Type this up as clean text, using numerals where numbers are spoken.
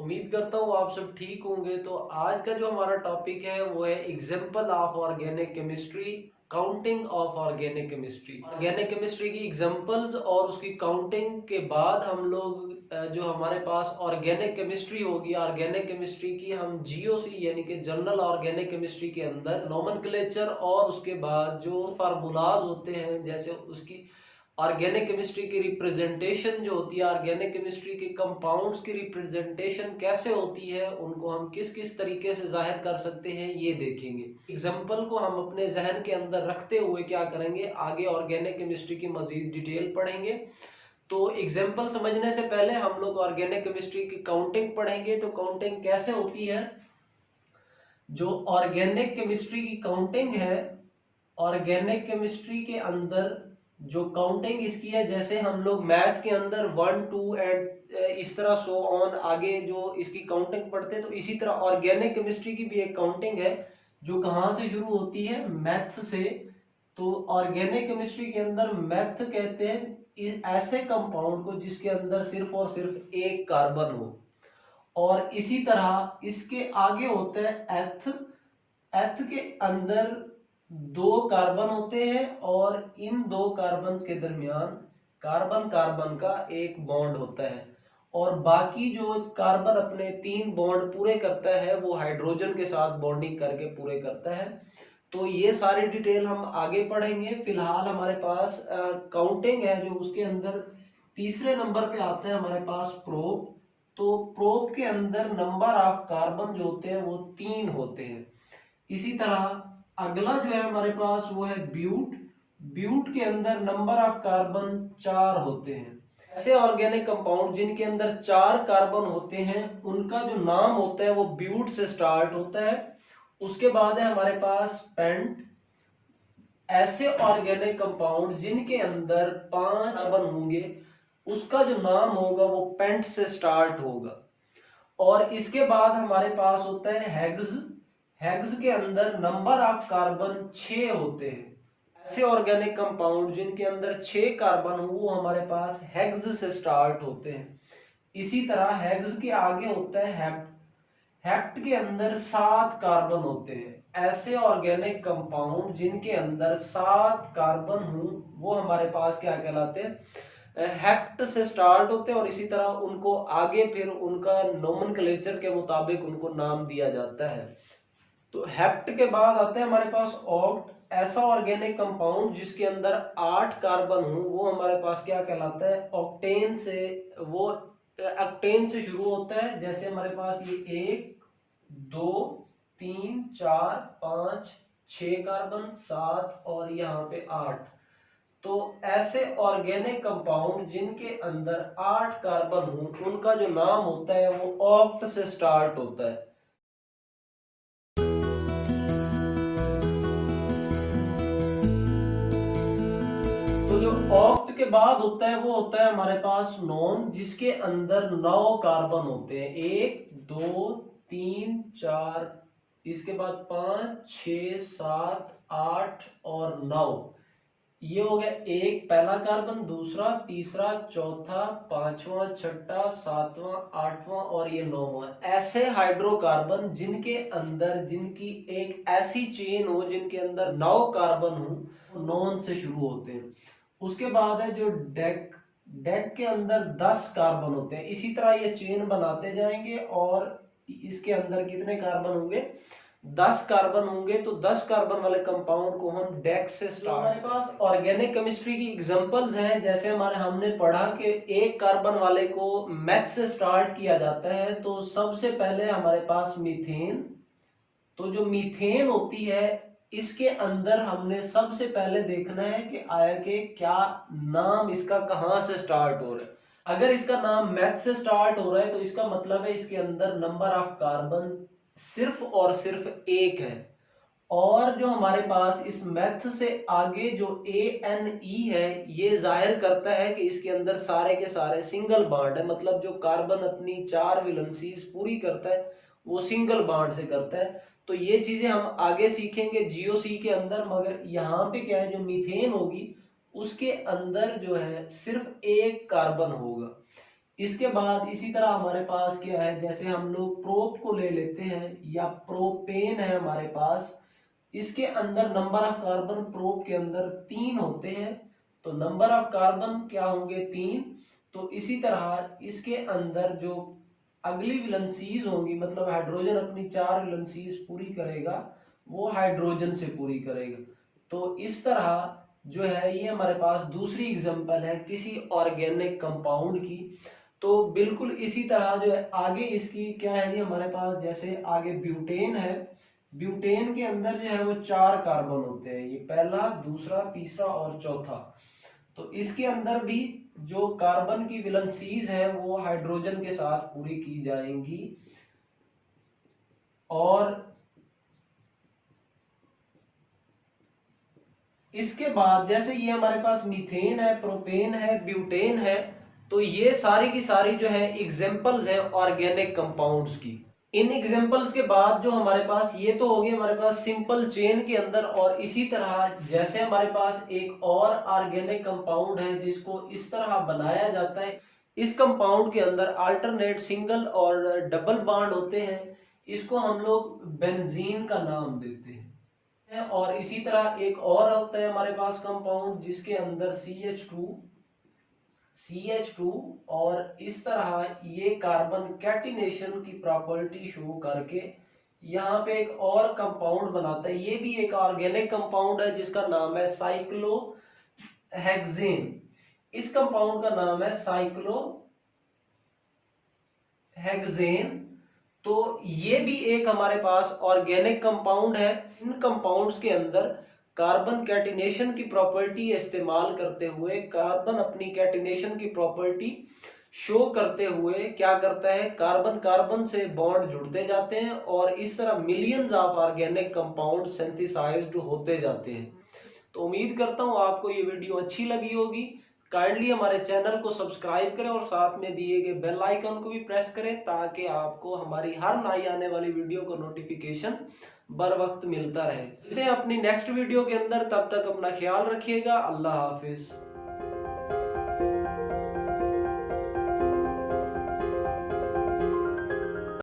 उम्मीद करता हूँ आप सब ठीक होंगे। तो आज का जो हमारा टॉपिक है वो है example of organic chemistry, counting of organic chemistry. Organic chemistry की एग्जांपल्स और उसकी काउंटिंग के बाद हम लोग जो हमारे पास ऑर्गेनिक केमिस्ट्री होगी, ऑर्गेनिक केमिस्ट्री की हम जीओसी यानी कि जनरल ऑर्गेनिक केमिस्ट्री के अंदर नोमेनक्लेचर और उसके बाद जो फार्मूलाज होते हैं, जैसे उसकी ऑर्गेनिक केमिस्ट्री की रिप्रेजेंटेशन जो होती है, ऑर्गेनिक केमिस्ट्री के कंपाउंड्स की रिप्रेजेंटेशन कैसे होती है, उनको हम किस किस तरीके से जाहिर कर सकते हैं, ये देखेंगे। एग्जाम्पल को हम अपने जहन के अंदर रखते हुए क्या करेंगे, आगे ऑर्गेनिक केमिस्ट्री की मजीद डिटेल पढ़ेंगे। तो एग्जाम्पल समझने से पहले हम लोग ऑर्गेनिक केमिस्ट्री की काउंटिंग पढ़ेंगे। तो काउंटिंग कैसे होती है, जो ऑर्गेनिक केमिस्ट्री की काउंटिंग है, ऑर्गेनिक केमिस्ट्री के अंदर जो काउंटिंग इसकी है, जैसे हम लोग मैथ के अंदर 1 2 एंड इस तरह सो ऑन आगे जो इसकी काउंटिंग पढ़ते हैं, तो इसी तरह ऑर्गेनिक केमिस्ट्री की भी एक काउंटिंग है जो कहाँ से शुरू होती है, मैथ से। तो ऑर्गेनिक केमिस्ट्री के अंदर मैथ कहते हैं ऐसे कंपाउंड को जिसके अंदर सिर्फ और सिर्फ एक कार्बन हो, और इसी तरह इसके आगे होता है एथ। एथ के अंदर दो कार्बन होते हैं और इन दो कार्बन के दरमियान कार्बन कार्बन का एक बॉन्ड होता है, और बाकी जो कार्बन अपने 3 बॉन्ड पूरे करता है वो हाइड्रोजन के साथ बॉन्डिंग करके पूरे करता है। तो ये सारी डिटेल हम आगे पढ़ेंगे। फिलहाल हमारे पास काउंटिंग है जो उसके अंदर तीसरे नंबर पे आता है हमारे पास प्रोब। तो प्रोब के अंदर नंबर ऑफ कार्बन जो होते हैं वो 3 होते हैं। इसी तरह अगला जो है हमारे पास वो है ब्यूट। ब्यूट के अंदर नंबर ऑफ कार्बन 4 होते हैं। ऐसे ऑर्गेनिक कंपाउंड जिनके अंदर 4 कार्बन होते हैं उनका जो नाम होता है वो ब्यूट से स्टार्ट होता है। उसके बाद है हमारे पास पेंट। ऐसे ऑर्गेनिक कंपाउंड जिनके अंदर 5 कार्बन होंगे उसका जो नाम होगा वो पेंट से स्टार्ट होगा। और इसके बाद हमारे पास होता है हेग्स। हेग्स के अंदर नंबर ऑफ कार्बन 6 होते हैं। ऐसे ऑर्गेनिक कंपाउंड जिनके अंदर 6 कार्बन हो वो हमारे पास हेग्स से स्टार्ट होते हैं। इसी तरह हेग्स के आगे होता है हेप्ट। हेप्ट के अंदर 7 कार्बन होते हैं। ऐसे ऑर्गेनिक कंपाउंड जिनके अंदर 7 कार्बन हो वो हमारे पास क्या कहलाते हैं, हेप्ट से स्टार्ट होते हैं, और इसी तरह उनको आगे फिर उनका नोमेनक्लेचर के मुताबिक उनको नाम दिया जाता है। तो हेप्ट के बाद आता है हमारे पास ऑक्ट। ऐसा ऑर्गेनिक कंपाउंड जिसके अंदर 8 कार्बन हो वो हमारे पास क्या कहलाता है, ऑक्टेन से। वो ऑक्टेन से शुरू होता है, जैसे हमारे पास ये 1 2 3 4 5 6 कार्बन 7 और यहाँ पे 8। तो ऐसे ऑर्गेनिक कंपाउंड जिनके अंदर 8 कार्बन हो उनका जो नाम होता है वो ऑक्ट से स्टार्ट होता है। तो जो ऑक्ट के बाद होता है वो होता है हमारे पास नॉन, जिसके अंदर 9 कार्बन होते हैं। 1 2 3 4, इसके बाद 5 6 7 8 और 9। ये हो गया एक पहला कार्बन, दूसरा, तीसरा, चौथा, पांचवा, छठा, सातवां, आठवां और ये 9वां। ऐसे हाइड्रोकार्बन जिनके अंदर जिनकी एक ऐसी चेन हो जिनके अंदर 9 कार्बन हो, नॉन से शुरू होते हैं। उसके बाद है जो डेक। डेक के अंदर 10 कार्बन होते हैं। इसी तरह ये चेन बनाते जाएंगे और इसके अंदर कितने कार्बन होंगे, 10 कार्बन होंगे। तो 10 कार्बन वाले कंपाउंड को हम डेक से स्टार्ट। हमारे पास ऑर्गेनिक केमिस्ट्री की एग्जांपल्स हैं, जैसे हमने पढ़ा कि एक कार्बन वाले को मैथ से स्टार्ट किया जाता है। तो सबसे पहले हमारे पास मीथेन। तो जो मीथेन होती है इसके अंदर हमने सबसे पहले देखना है कि आया कि क्या नाम इसका कहां से स्टार्ट हो रहा है। अगर इसका नाम मैथ से स्टार्ट हो रहा है तो इसका मतलब है इसके अंदर नंबर ऑफ कार्बन सिर्फ और सिर्फ एक है। और जो हमारे पास इस मैथ से आगे जो ANE है ये जाहिर करता है कि इसके अंदर सारे के सारे सिंगल बॉन्ड है, मतलब जो कार्बन अपनी 4 वैलेंसीज पूरी करता है वो सिंगल बॉन्ड से करता है। तो ये चीजें हम आगे सीखेंगे GOC के अंदर। मगर यहाँ पे क्या है, जो मीथेन होगी उसके अंदर जो है सिर्फ एक कार्बन होगा। इसके बाद इसी तरह हमारे पास क्या है, जैसे हम लोग प्रोप को ले लेते हैं या प्रोपेन है हमारे पास, इसके अंदर नंबर ऑफ कार्बन प्रोप के अंदर 3 होते हैं, तो नंबर ऑफ कार्बन क्या होंगे 3। तो इसी तरह इसके अंदर जो अगली वैलेंसीज होंगी, मतलब हाइड्रोजन अपनी 4 वैलेंसीज पूरी करेगा, वो हाइड्रोजन से पूरी करेगा। तो इस तरह जो है ये हमारे पास दूसरी एग्जांपल है किसी ऑर्गेनिक कंपाउंड की। तो बिल्कुल इसी तरह जो है आगे इसकी क्या है जी, हमारे पास जैसे आगे ब्यूटेन है, ब्यूटेन के अंदर जो है वो 4 कार्बन होते हैं, ये पहला, दूसरा, तीसरा और चौथा। तो इसके अंदर भी जो कार्बन की वैलेंसीज है वो हाइड्रोजन के साथ पूरी की जाएंगी। और इसके बाद जैसे ये हमारे पास मीथेन है, प्रोपेन है, ब्यूटेन है, तो ये सारी की सारी जो है एग्जांपल्स हैं ऑर्गेनिक कंपाउंड्स की। इन एग्जांपल्स के बाद जो हमारे पास ये तो हो गई हमारे पास सिंपल चेन के अंदर, और इसी तरह जैसे हमारे पास एक और ऑर्गेनिक कंपाउंड है जिसको इस तरह बनाया जाता है, इस कंपाउंड के अंदर अल्टरनेट सिंगल और डबल बॉन्ड होते हैं, इसको हम लोग बेंजीन का नाम देते हैं। और इसी तरह एक और होता है हमारे पास कंपाउंड जिसके अंदर CH2 और इस तरह ये कार्बन कैटिनेशन की प्रॉपर्टी शो करके यहाँ पे एक और कंपाउंड बनाता है, ये भी एक ऑर्गेनिक कंपाउंड है जिसका नाम है साइक्लोहेक्सेन। इस कंपाउंड का नाम है साइक्लोहेक्सेन। तो ये भी एक हमारे पास ऑर्गेनिक कंपाउंड है। इन कंपाउंड्स के अंदर कार्बन कैटिनेशन की प्रॉपर्टी इस्तेमाल करते हुए, कार्बन अपनी कैटिनेशन की प्रॉपर्टी शो करते हुए क्या करता है, कार्बन कार्बन से बॉन्ड जुड़ते जाते हैं और इस तरह millions of organic compound synthesised होते जाते हैं। तो उम्मीद करता हूं आपको ये वीडियो अच्छी लगी होगी। काइंडली हमारे चैनल को सब्सक्राइब करें और साथ में दिए गए बेल आइकन को भी प्रेस करें ताकि आपको हमारी हर नई आने वाली वीडियो का नोटिफिकेशन बर वक्त मिलता रहे। मिलते हैं अपनी नेक्स्ट वीडियो के अंदर, तब तक अपना ख्याल रखिएगा। अल्लाह हाफिज।